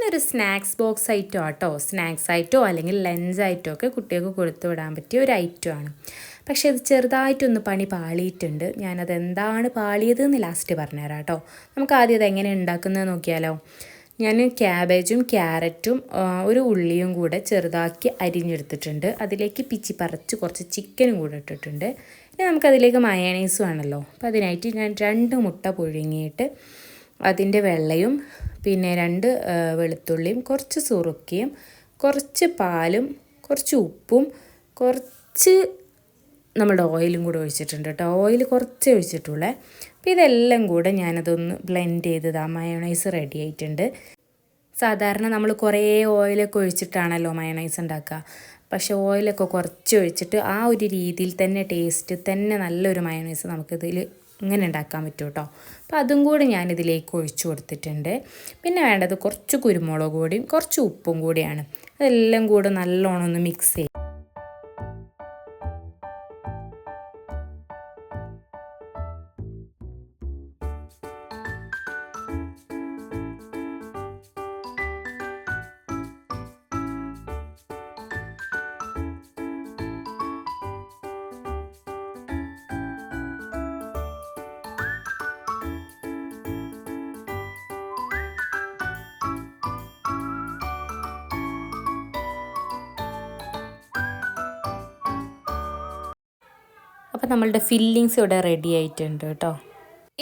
ഇതൊരു snacks box item ആട്ടോ. Snacks ഐറ്റോ അല്ലെങ്കിൽ ലഞ്ച് ഐറ്റോ ഒക്കെ കുട്ടികൾക്ക് കൊടുത്തു വിടാൻ പറ്റിയ ഒരു ഐറ്റമാണ്. പക്ഷേ ഇത് ചെറുതായിട്ടൊന്ന് പണി പാളിയിട്ടുണ്ട്. ഞാനതെന്താണ് പാളിയതെന്ന് ലാസ്റ്റ് പറഞ്ഞുതരാം കേട്ടോ. നമുക്ക് ആദ്യം അതെങ്ങനെ ഉണ്ടാക്കുന്നത് നോക്കിയാലോ. ഞാൻ ക്യാബേജും ക്യാരറ്റും ഒരു ഉള്ളിയും കൂടെ ചെറുതാക്കി അരിഞ്ഞെടുത്തിട്ടുണ്ട്. അതിലേക്ക് പിച്ചി പറിച്ച് കുറച്ച് ചിക്കനും കൂടെ ഇട്ടിട്ടുണ്ട്. ഇനി നമുക്കതിലേക്ക് മയോണൈസ് വേണമല്ലോ. അപ്പോൾ അതിനായിട്ട് ഞാൻ 2 മുട്ട പുഴുങ്ങിയിട്ട് അതിൻ്റെ വെള്ളയും പിന്നെ 2 വെളുത്തുള്ളിയും കുറച്ച് സുറുക്കിയും കുറച്ച് പാലും കുറച്ച് ഉപ്പും കുറച്ച് നമ്മുടെ ഓയിലും കൂടെ ഒഴിച്ചിട്ടുണ്ട് കേട്ടോ. ഓയിൽ കുറച്ചേ ഒഴിച്ചിട്ടുള്ളേ. അപ്പോൾ ഇതെല്ലാം കൂടെ ഞാനതൊന്ന് ബ്ലെൻഡ് ചെയ്തത് മയോണൈസ് റെഡി ആയിട്ടുണ്ട്. സാധാരണ നമ്മൾ കുറേ ഓയിലൊക്കെ ഒഴിച്ചിട്ടാണല്ലോ മയോണൈസ് ഉണ്ടാക്കുക. പക്ഷേ ഓയിലൊക്കെ കുറച്ച് ഒഴിച്ചിട്ട് ആ ഒരു രീതിയിൽ തന്നെ ടേസ്റ്റ് തന്നെ നല്ലൊരു മയോണൈസ് നമുക്കിതിൽ ഇങ്ങനെ ഉണ്ടാക്കാൻ പറ്റും കേട്ടോ. അപ്പോൾ അതും കൂടി ഞാനിതിലേക്ക് ഒഴിച്ചു കൊടുത്തിട്ടുണ്ട്. പിന്നെ വേണ്ടത് കുറച്ച് കുരുമുളക് പൊടിയും കുറച്ച് ഉപ്പും കൂടിയാണ്. അതെല്ലാം കൂടെ നല്ലോണം ഒന്ന് മിക്സ് ചെയ്യും. അപ്പോൾ നമ്മളുടെ ഫില്ലിങ്സ് ഇവിടെ റെഡി ആയിട്ടുണ്ട് കേട്ടോ.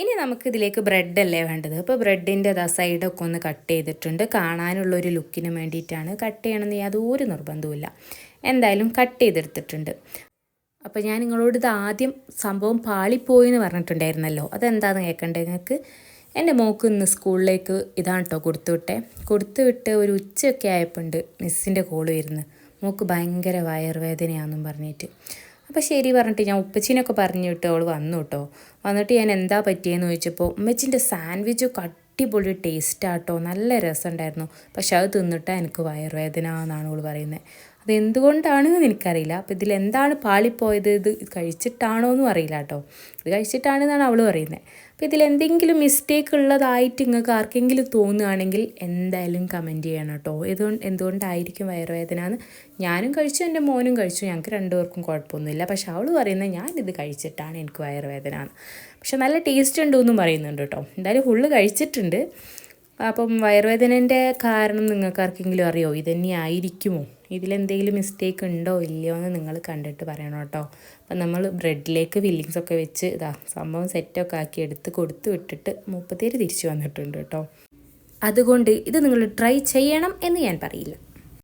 ഇനി നമുക്കിതിലേക്ക് ബ്രെഡല്ലേ വേണ്ടത്. അപ്പോൾ ബ്രെഡിൻ്റെ സൈഡൊക്കെ ഒന്ന് കട്ട് ചെയ്തിട്ടുണ്ട്. കാണാനുള്ളൊരു ലുക്കിന് വേണ്ടിയിട്ടാണ്. കട്ട് ചെയ്യണമെന്ന് യാതൊരു നിർബന്ധവുമില്ല. എന്തായാലും കട്ട് ചെയ്തെടുത്തിട്ടുണ്ട്. അപ്പോൾ ഞാൻ നിങ്ങളോട് ഇത് ആദ്യം സംഭവം പാളിപ്പോയി എന്ന് പറഞ്ഞിട്ടുണ്ടായിരുന്നല്ലോ. അതെന്താണെന്ന് കേൾക്കണ്ടേ നിങ്ങൾക്ക്. എൻ്റെ മോക്ക് ഇന്ന് സ്കൂളിലേക്ക് ഇതാണ് കേട്ടോ കൊടുത്തുവിട്ട് ഒരു ഉച്ചയൊക്കെ ആയപ്പോണ്ട് മിസ്സിൻ്റെ കോള് വരുന്നു. മോക്ക് ഭയങ്കര വയറുവേദനയാണെന്നും പറഞ്ഞിട്ട്. അപ്പോൾ ശരി പറഞ്ഞിട്ട് ഞാൻ ഉപ്പച്ചിനൊക്കെ പറഞ്ഞു വിട്ട് അവൾ വന്നിട്ട് ഞാൻ എന്താ പറ്റിയെന്ന് ചോദിച്ചപ്പോൾ ഉമ്മച്ചിൻ്റെ സാൻഡ്വിച്ചൊക്കെ അടിപൊളി ടേസ്റ്റാട്ടോ, നല്ല രസമുണ്ടായിരുന്നു. പക്ഷെ അത് തിന്നിട്ടാണ് എനിക്ക് വയറുവേദന എന്നാണ് അവൾ പറയുന്നത്. അതെന്തുകൊണ്ടാണെന്ന് എനിക്കറിയില്ല. അപ്പോൾ ഇതിലെന്താണ് പാളിപ്പോയത്, ഇത് കഴിച്ചിട്ടാണോ എന്നും അറിയില്ല കേട്ടോ. ഇത് കഴിച്ചിട്ടാണെന്നാണ് അവൾ പറയുന്നത്. അപ്പോൾ ഇതിലെന്തെങ്കിലും മിസ്റ്റേക്ക് ഉള്ളതായിട്ട് നിങ്ങൾക്ക് ആർക്കെങ്കിലും തോന്നുകയാണെങ്കിൽ എന്തായാലും കമൻറ്റ് ചെയ്യണം കേട്ടോ. എന്തുകൊണ്ടായിരിക്കും വയറുവേദന എന്ന്. ഞാനും കഴിച്ചു, എൻ്റെ മോനും കഴിച്ചു, ഞങ്ങൾക്ക് 2 പേർക്കും കുഴപ്പമൊന്നുമില്ല. പക്ഷെ അവൾ പറയുന്നത് ഞാനിത് കഴിച്ചിട്ടാണ് എനിക്ക് വയറുവേദന എന്ന്. പക്ഷെ നല്ല ടേസ്റ്റ് ഉണ്ടെന്നും പറയുന്നുണ്ട് കേട്ടോ. എന്തായാലും ഫുള്ള് കഴിച്ചിട്ടുണ്ട്. അപ്പം വയറുവേദനേൻ്റെ കാരണം നിങ്ങൾക്ക് ആർക്കെങ്കിലും അറിയോ, ഇതന്നെ ആയിരിക്കുമോ, ഇതിലെന്തെങ്കിലും മിസ്റ്റേക്ക് ഉണ്ടോ ഇല്ലയോ എന്ന് നിങ്ങൾ കണ്ടിട്ട് പറയണം കേട്ടോ. അപ്പം നമ്മൾ ബ്രെഡിലേക്ക് ഫില്ലിങ്സൊക്കെ വെച്ച് സംഭവം സെറ്റൊക്കെ ആക്കി എടുത്ത് കൊടുത്ത് വിട്ടിട്ട് 30 തിരിച്ചു വന്നിട്ടുണ്ട് കേട്ടോ. അതുകൊണ്ട് ഇത് നിങ്ങൾ ട്രൈ ചെയ്യണം എന്ന് ഞാൻ പറയില്ല.